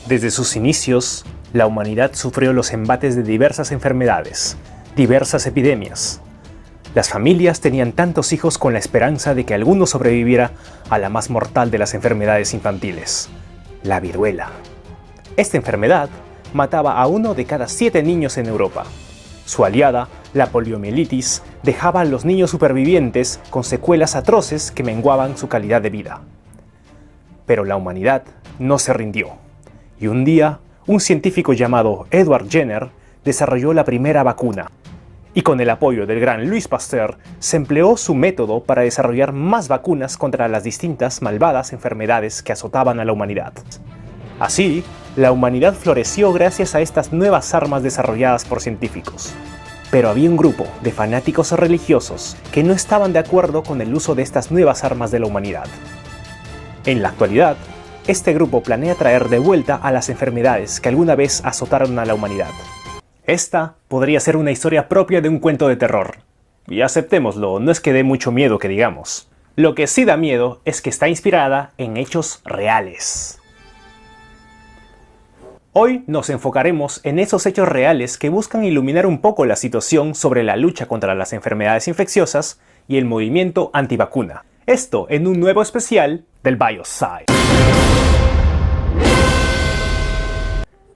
Desde sus inicios, la humanidad sufrió los embates de diversas enfermedades, diversas epidemias. Las familias tenían tantos hijos con la esperanza de que alguno sobreviviera a la más mortal de las enfermedades infantiles, la viruela. Esta enfermedad mataba a 1 de cada 7 niños en Europa. Su aliada, la poliomielitis, dejaba a los niños supervivientes con secuelas atroces que menguaban su calidad de vida. Pero la humanidad no se rindió, y un día, un científico llamado Edward Jenner desarrolló la primera vacuna, y con el apoyo del gran Louis Pasteur se empleó su método para desarrollar más vacunas contra las distintas malvadas enfermedades que azotaban a la humanidad. Así, la humanidad floreció gracias a estas nuevas armas desarrolladas por científicos. Pero había un grupo de fanáticos religiosos que no estaban de acuerdo con el uso de estas nuevas armas de la humanidad. En la actualidad, este grupo planea traer de vuelta a las enfermedades que alguna vez azotaron a la humanidad. Esta podría ser una historia propia de un cuento de terror. Y aceptémoslo, no es que dé mucho miedo que digamos. Lo que sí da miedo es que está inspirada en hechos reales. Hoy nos enfocaremos en esos hechos reales que buscan iluminar un poco la situación sobre la lucha contra las enfermedades infecciosas y el movimiento antivacuna. Esto en un nuevo especial del Bioside.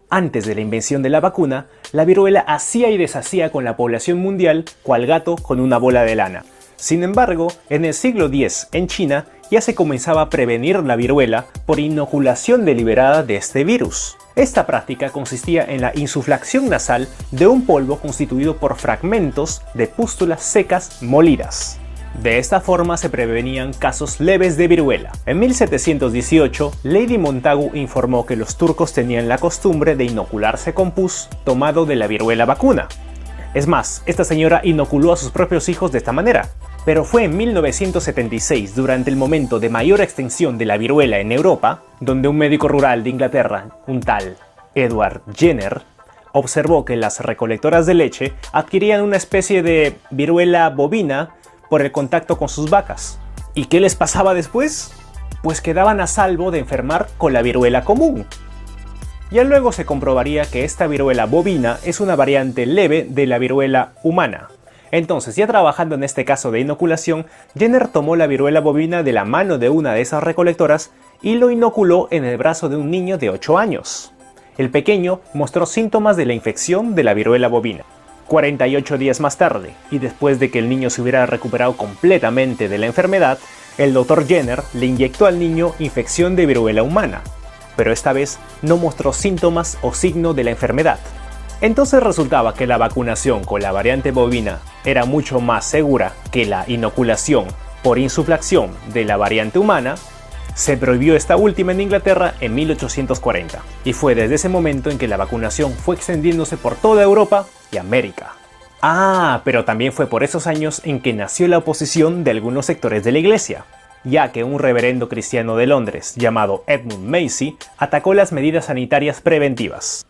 Antes de la invención de la vacuna, la viruela hacía y deshacía con la población mundial cual gato con una bola de lana. Sin embargo, en el siglo X, en China, ya se comenzaba a prevenir la viruela por inoculación deliberada de este virus. Esta práctica consistía en la insuflación nasal de un polvo constituido por fragmentos de pústulas secas molidas. De esta forma se prevenían casos leves de viruela. En 1718, Lady Montagu informó que los turcos tenían la costumbre de inocularse con pus tomado de la viruela vacuna. Es más, esta señora inoculó a sus propios hijos de esta manera. Pero fue en 1976, durante el momento de mayor extensión de la viruela en Europa, donde un médico rural de Inglaterra, un tal Edward Jenner, observó que las recolectoras de leche adquirían una especie de viruela bovina por el contacto con sus vacas. ¿Y qué les pasaba después? Pues quedaban a salvo de enfermar con la viruela común. Ya luego se comprobaría que esta viruela bovina es una variante leve de la viruela humana. Entonces, ya trabajando en este caso de inoculación, Jenner tomó la viruela bovina de la mano de una de esas recolectoras y lo inoculó en el brazo de un niño de 8 años. El pequeño mostró síntomas de la infección de la viruela bovina. 48 días más tarde, y después de que el niño se hubiera recuperado completamente de la enfermedad, el Dr. Jenner le inyectó al niño infección de viruela humana, pero esta vez no mostró síntomas o signo de la enfermedad. Entonces resultaba que la vacunación con la variante bovina era mucho más segura que la inoculación por insuflación de la variante humana. Se prohibió esta última en Inglaterra en 1840, y fue desde ese momento en que la vacunación fue extendiéndose por toda Europa y América. Pero también fue por esos años en que nació la oposición de algunos sectores de la iglesia, ya que un reverendo cristiano de Londres llamado Edmund Macy atacó las medidas sanitarias preventivas.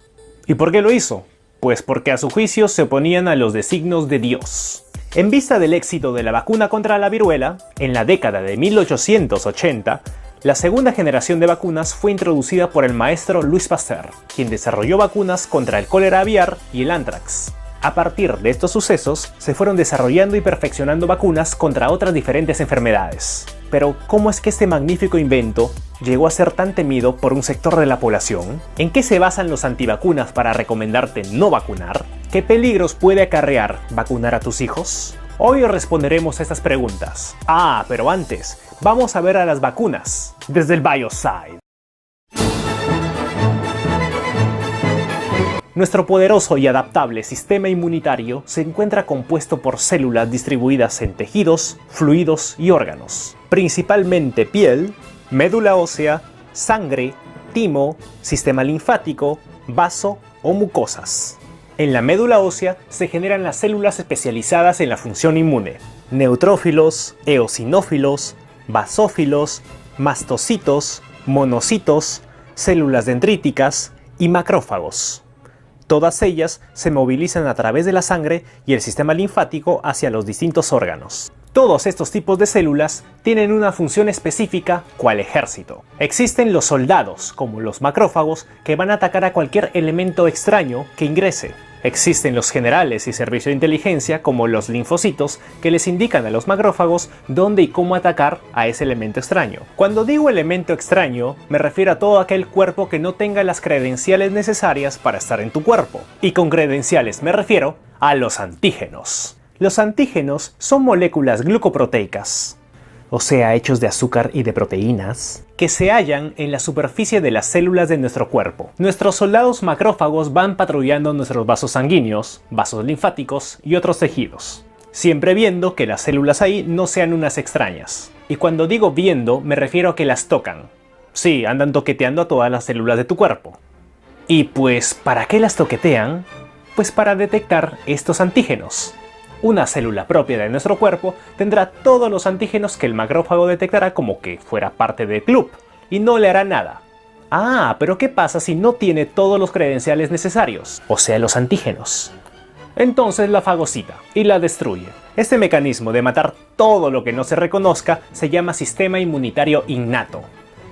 ¿Y por qué lo hizo? Pues porque a su juicio se oponían a los designios de Dios. En vista del éxito de la vacuna contra la viruela, en la década de 1880, la segunda generación de vacunas fue introducida por el maestro Louis Pasteur, quien desarrolló vacunas contra el cólera aviar y el anthrax. A partir de estos sucesos, se fueron desarrollando y perfeccionando vacunas contra otras diferentes enfermedades. Pero, ¿cómo es que este magnífico invento llegó a ser tan temido por un sector de la población? ¿En qué se basan los antivacunas para recomendarte no vacunar? ¿Qué peligros puede acarrear vacunar a tus hijos? Hoy responderemos a estas preguntas. Pero antes, vamos a ver a las vacunas desde el Bioside. Nuestro poderoso y adaptable sistema inmunitario se encuentra compuesto por células distribuidas en tejidos, fluidos y órganos, principalmente piel, médula ósea, sangre, timo, sistema linfático, vaso o mucosas. En la médula ósea se generan las células especializadas en la función inmune: neutrófilos, eosinófilos, basófilos, mastocitos, monocitos, células dendríticas y macrófagos. Todas ellas se movilizan a través de la sangre y el sistema linfático hacia los distintos órganos. Todos estos tipos de células tienen una función específica, cual ejército. Existen los soldados, como los macrófagos, que van a atacar a cualquier elemento extraño que ingrese. Existen los generales y servicio de inteligencia, como los linfocitos, que les indican a los macrófagos dónde y cómo atacar a ese elemento extraño. Cuando digo elemento extraño, me refiero a todo aquel cuerpo que no tenga las credenciales necesarias para estar en tu cuerpo. Y con credenciales me refiero a los antígenos. Los antígenos son moléculas glucoproteicas, o sea, hechos de azúcar y de proteínas, que se hallan en la superficie de las células de nuestro cuerpo. Nuestros soldados macrófagos van patrullando nuestros vasos sanguíneos, vasos linfáticos y otros tejidos, siempre viendo que las células ahí no sean unas extrañas. Y cuando digo viendo, me refiero a que las tocan. Sí, andan toqueteando a todas las células de tu cuerpo. Y pues, ¿para qué las toquetean? Pues para detectar estos antígenos. Una célula propia de nuestro cuerpo tendrá todos los antígenos que el macrófago detectará como que fuera parte del club, y no le hará nada. Ah, pero ¿qué pasa si no tiene todos los credenciales necesarios? O sea, los antígenos. Entonces la fagocita y la destruye. Este mecanismo de matar todo lo que no se reconozca se llama sistema inmunitario innato,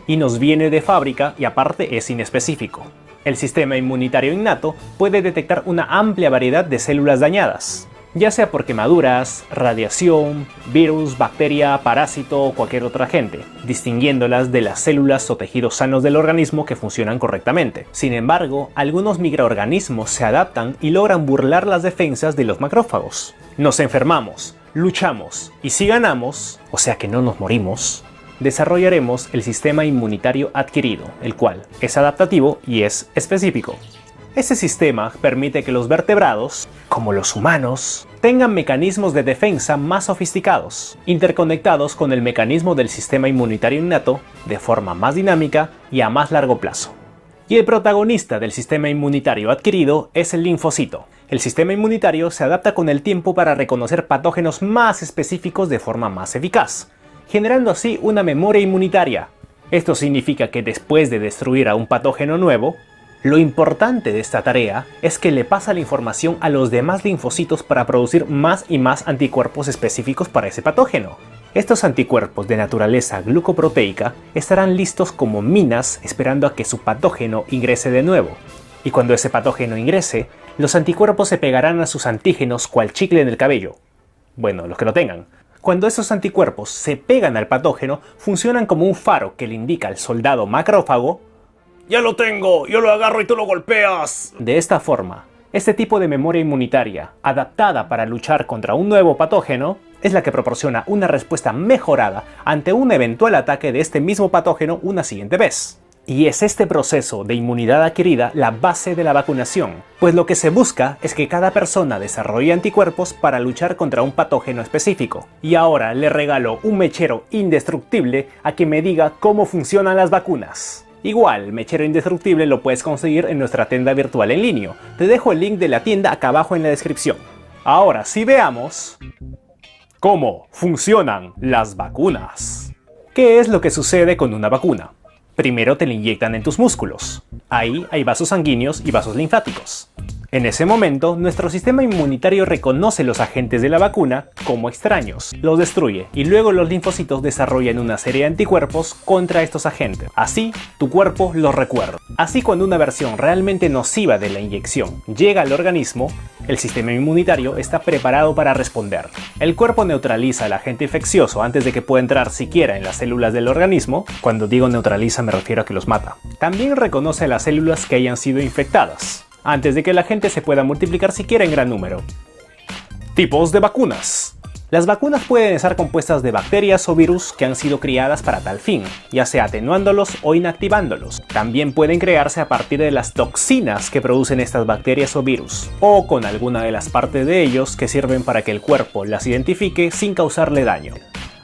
y nos viene de fábrica y aparte es inespecífico. El sistema inmunitario innato puede detectar una amplia variedad de células dañadas, ya sea por quemaduras, radiación, virus, bacteria, parásito o cualquier otra agente, distinguiéndolas de las células o tejidos sanos del organismo que funcionan correctamente. Sin embargo, algunos microorganismos se adaptan y logran burlar las defensas de los macrófagos. Nos enfermamos, luchamos y si ganamos, o sea que no nos morimos, desarrollaremos el sistema inmunitario adquirido, el cual es adaptativo y es específico. Ese sistema permite que los vertebrados, como los humanos, tengan mecanismos de defensa más sofisticados, interconectados con el mecanismo del sistema inmunitario innato de forma más dinámica y a más largo plazo. Y el protagonista del sistema inmunitario adquirido es el linfocito. El sistema inmunitario se adapta con el tiempo para reconocer patógenos más específicos de forma más eficaz, generando así una memoria inmunitaria. Esto significa que después de destruir a un patógeno nuevo, lo importante de esta tarea es que le pasa la información a los demás linfocitos para producir más y más anticuerpos específicos para ese patógeno. Estos anticuerpos de naturaleza glucoproteica estarán listos como minas esperando a que su patógeno ingrese de nuevo. Y cuando ese patógeno ingrese, los anticuerpos se pegarán a sus antígenos cual chicle en el cabello. Bueno, los que lo tengan. Cuando esos anticuerpos se pegan al patógeno, funcionan como un faro que le indica al soldado macrófago: ¡ya lo tengo! ¡Yo lo agarro y tú lo golpeas! De esta forma, este tipo de memoria inmunitaria, adaptada para luchar contra un nuevo patógeno, es la que proporciona una respuesta mejorada ante un eventual ataque de este mismo patógeno una siguiente vez. Y es este proceso de inmunidad adquirida la base de la vacunación, pues lo que se busca es que cada persona desarrolle anticuerpos para luchar contra un patógeno específico. Y ahora le regalo un mechero indestructible a quien me diga cómo funcionan las vacunas. Igual, el mechero indestructible lo puedes conseguir en nuestra tienda virtual en línea. Te dejo el link de la tienda acá abajo en la descripción. Ahora sí veamos cómo funcionan las vacunas. ¿Qué es lo que sucede con una vacuna? Primero te la inyectan en tus músculos. Ahí hay vasos sanguíneos y vasos linfáticos. En ese momento, nuestro sistema inmunitario reconoce los agentes de la vacuna como extraños, los destruye y luego los linfocitos desarrollan una serie de anticuerpos contra estos agentes. Así, tu cuerpo los recuerda. Así, cuando una versión realmente nociva de la inyección llega al organismo, el sistema inmunitario está preparado para responder. El cuerpo neutraliza al agente infeccioso antes de que pueda entrar siquiera en las células del organismo. Cuando digo neutraliza me refiero a que los mata. También reconoce a las células que hayan sido infectadas, antes de que la gente se pueda multiplicar siquiera en gran número. Tipos de vacunas. Las vacunas pueden estar compuestas de bacterias o virus que han sido criadas para tal fin, ya sea atenuándolos o inactivándolos. También pueden crearse a partir de las toxinas que producen estas bacterias o virus, o con alguna de las partes de ellos que sirven para que el cuerpo las identifique sin causarle daño.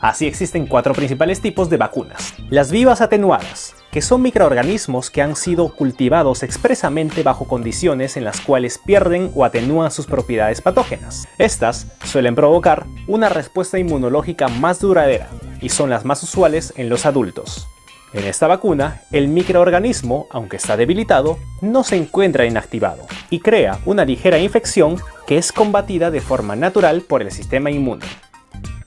Así existen 4 principales tipos de vacunas. Las vivas atenuadas, que son microorganismos que han sido cultivados expresamente bajo condiciones en las cuales pierden o atenúan sus propiedades patógenas. Estas suelen provocar una respuesta inmunológica más duradera y son las más usuales en los adultos. En esta vacuna, el microorganismo, aunque está debilitado, no se encuentra inactivado y crea una ligera infección que es combatida de forma natural por el sistema inmune.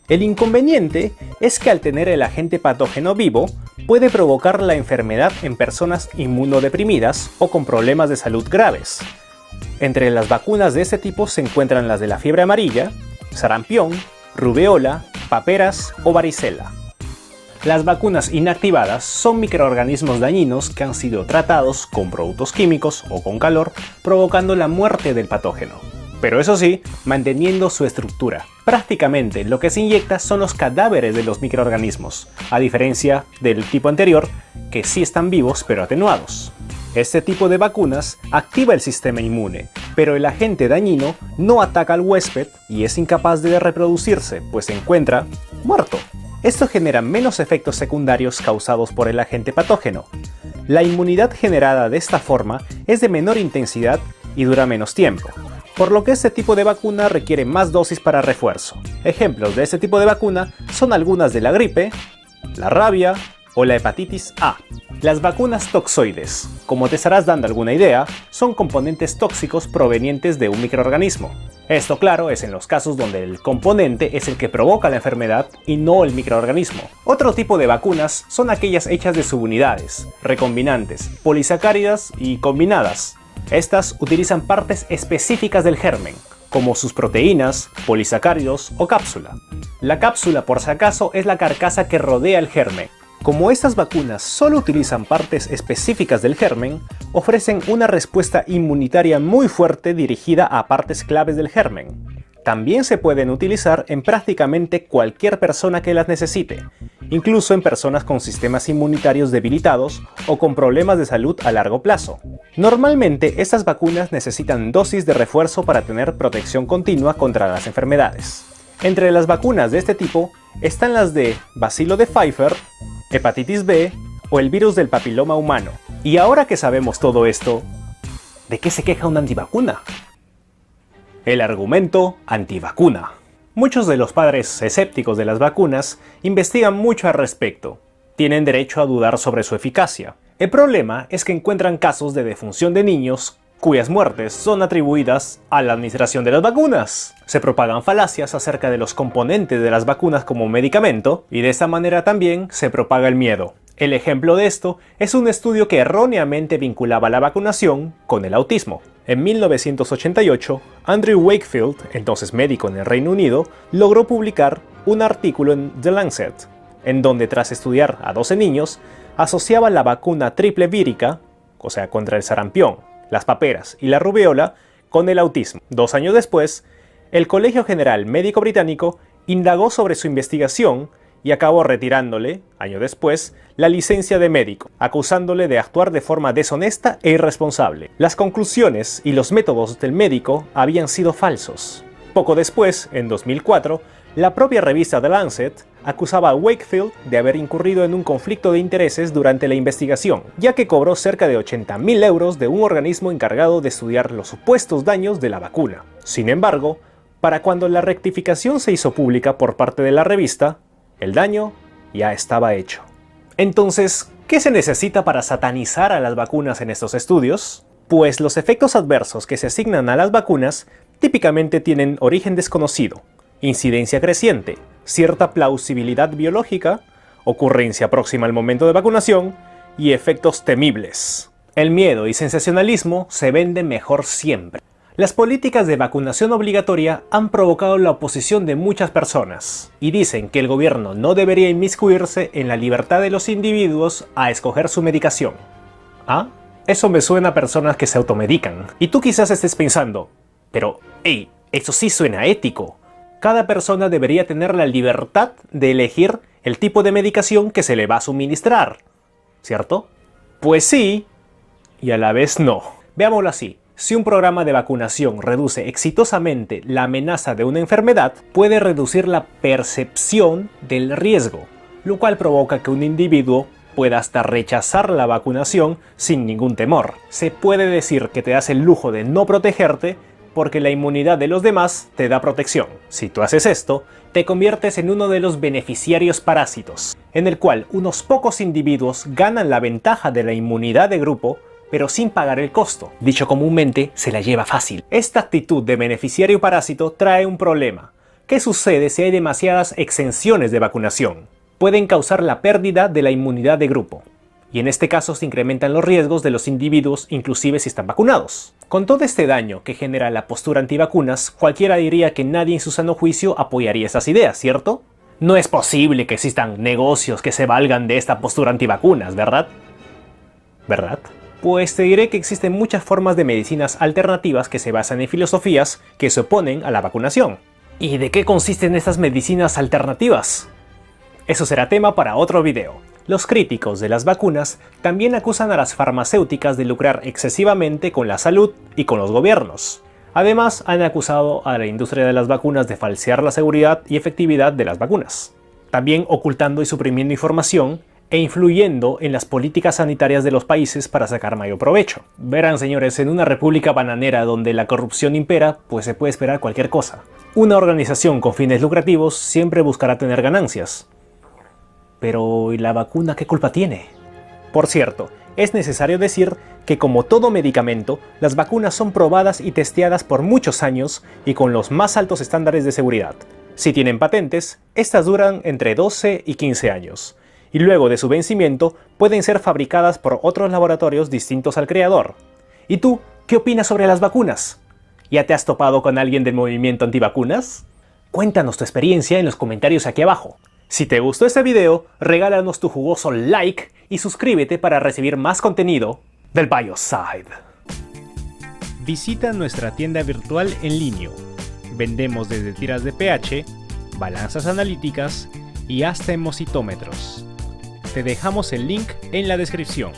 El inconveniente es que al tener el agente patógeno vivo, puede provocar la enfermedad en personas inmunodeprimidas o con problemas de salud graves. Entre las vacunas de este tipo se encuentran las de la fiebre amarilla, sarampión, rubeola, paperas o varicela. Las vacunas inactivadas son microorganismos dañinos que han sido tratados con productos químicos o con calor, provocando la muerte del patógeno. Pero eso sí, manteniendo su estructura. Prácticamente lo que se inyecta son los cadáveres de los microorganismos, a diferencia del tipo anterior, que sí están vivos pero atenuados. Este tipo de vacunas activa el sistema inmune, pero el agente dañino no ataca al huésped y es incapaz de reproducirse, pues se encuentra muerto. Esto genera menos efectos secundarios causados por el agente patógeno. La inmunidad generada de esta forma es de menor intensidad y dura menos tiempo, por lo que este tipo de vacuna requiere más dosis para refuerzo. Ejemplos de este tipo de vacuna son algunas de la gripe, la rabia o la hepatitis A. Las vacunas toxoides, como te estarás dando alguna idea, son componentes tóxicos provenientes de un microorganismo. Esto, claro, es en los casos donde el componente es el que provoca la enfermedad y no el microorganismo. Otro tipo de vacunas son aquellas hechas de subunidades, recombinantes, polisacáridas y combinadas. Estas utilizan partes específicas del germen, como sus proteínas, polisacáridos o cápsula. La cápsula, por si acaso, es la carcasa que rodea el germen. Como estas vacunas solo utilizan partes específicas del germen, ofrecen una respuesta inmunitaria muy fuerte dirigida a partes claves del germen. También se pueden utilizar en prácticamente cualquier persona que las necesite, incluso en personas con sistemas inmunitarios debilitados o con problemas de salud a largo plazo. Normalmente estas vacunas necesitan dosis de refuerzo para tener protección continua contra las enfermedades. Entre las vacunas de este tipo están las de bacilo de Pfeiffer, hepatitis B o el virus del papiloma humano. Y ahora que sabemos todo esto, ¿de qué se queja una antivacuna? El argumento antivacuna. Muchos de los padres escépticos de las vacunas investigan mucho al respecto. Tienen derecho a dudar sobre su eficacia. El problema es que encuentran casos de defunción de niños cuyas muertes son atribuidas a la administración de las vacunas. Se propagan falacias acerca de los componentes de las vacunas como medicamento, y de esta manera también se propaga el miedo. El ejemplo de esto es un estudio que erróneamente vinculaba la vacunación con el autismo. En 1988, Andrew Wakefield, entonces médico en el Reino Unido, logró publicar un artículo en The Lancet, en donde tras estudiar a 12 niños, asociaba la vacuna triple vírica, o sea, contra el sarampión, las paperas y la rubeola, con el autismo. 2 años después, el Colegio General Médico Británico indagó sobre su investigación y acabó retirándole, año después, la licencia de médico, acusándole de actuar de forma deshonesta e irresponsable. Las conclusiones y los métodos del médico habían sido falsos. Poco después, en 2004, la propia revista The Lancet acusaba a Wakefield de haber incurrido en un conflicto de intereses durante la investigación, ya que cobró cerca de 80.000 euros de un organismo encargado de estudiar los supuestos daños de la vacuna. Sin embargo, para cuando la rectificación se hizo pública por parte de la revista, el daño ya estaba hecho. Entonces, ¿qué se necesita para satanizar a las vacunas en estos estudios? Pues los efectos adversos que se asignan a las vacunas típicamente tienen origen desconocido, incidencia creciente, cierta plausibilidad biológica, ocurrencia próxima al momento de vacunación y efectos temibles. El miedo y sensacionalismo se venden mejor siempre. Las políticas de vacunación obligatoria han provocado la oposición de muchas personas y dicen que el gobierno no debería inmiscuirse en la libertad de los individuos a escoger su medicación. ¿Ah? Eso me suena a personas que se automedican. Y tú quizás estés pensando, pero, hey, eso sí suena ético. Cada persona debería tener la libertad de elegir el tipo de medicación que se le va a suministrar, ¿cierto? Pues sí, y a la vez no. Veámoslo así. Si un programa de vacunación reduce exitosamente la amenaza de una enfermedad, puede reducir la percepción del riesgo, lo cual provoca que un individuo pueda hasta rechazar la vacunación sin ningún temor. Se puede decir que te das el lujo de no protegerte porque la inmunidad de los demás te da protección. Si tú haces esto, te conviertes en uno de los beneficiarios parásitos, en el cual unos pocos individuos ganan la ventaja de la inmunidad de grupo, pero sin pagar el costo. Dicho comúnmente, se la lleva fácil. Esta actitud de beneficiario parásito trae un problema. ¿Qué sucede si hay demasiadas exenciones de vacunación? Pueden causar la pérdida de la inmunidad de grupo. Y en este caso se incrementan los riesgos de los individuos inclusive si están vacunados. Con todo este daño que genera la postura antivacunas, cualquiera diría que nadie en su sano juicio apoyaría esas ideas, ¿cierto? No es posible que existan negocios que se valgan de esta postura antivacunas, ¿verdad? ¿Verdad? Pues te diré que existen muchas formas de medicinas alternativas que se basan en filosofías que se oponen a la vacunación. ¿Y de qué consisten estas medicinas alternativas? Eso será tema para otro video. Los críticos de las vacunas también acusan a las farmacéuticas de lucrar excesivamente con la salud y con los gobiernos. Además, han acusado a la industria de las vacunas de falsear la seguridad y efectividad de las vacunas, también ocultando y suprimiendo información e influyendo en las políticas sanitarias de los países para sacar mayor provecho. Verán, señores, en una república bananera donde la corrupción impera, pues se puede esperar cualquier cosa. Una organización con fines lucrativos siempre buscará tener ganancias. Pero ¿y la vacuna qué culpa tiene? Por cierto, es necesario decir que como todo medicamento, las vacunas son probadas y testeadas por muchos años y con los más altos estándares de seguridad. Si tienen patentes, estas duran entre 12 y 15 años, y luego de su vencimiento pueden ser fabricadas por otros laboratorios distintos al creador. ¿Y tú, qué opinas sobre las vacunas? ¿Ya te has topado con alguien del movimiento antivacunas? Cuéntanos tu experiencia en los comentarios aquí abajo. Si te gustó este video, regálanos tu jugoso like y suscríbete para recibir más contenido del Bioside. Visita nuestra tienda virtual en línea. Vendemos desde tiras de pH, balanzas analíticas y hasta hemocitómetros. Te dejamos el link en la descripción.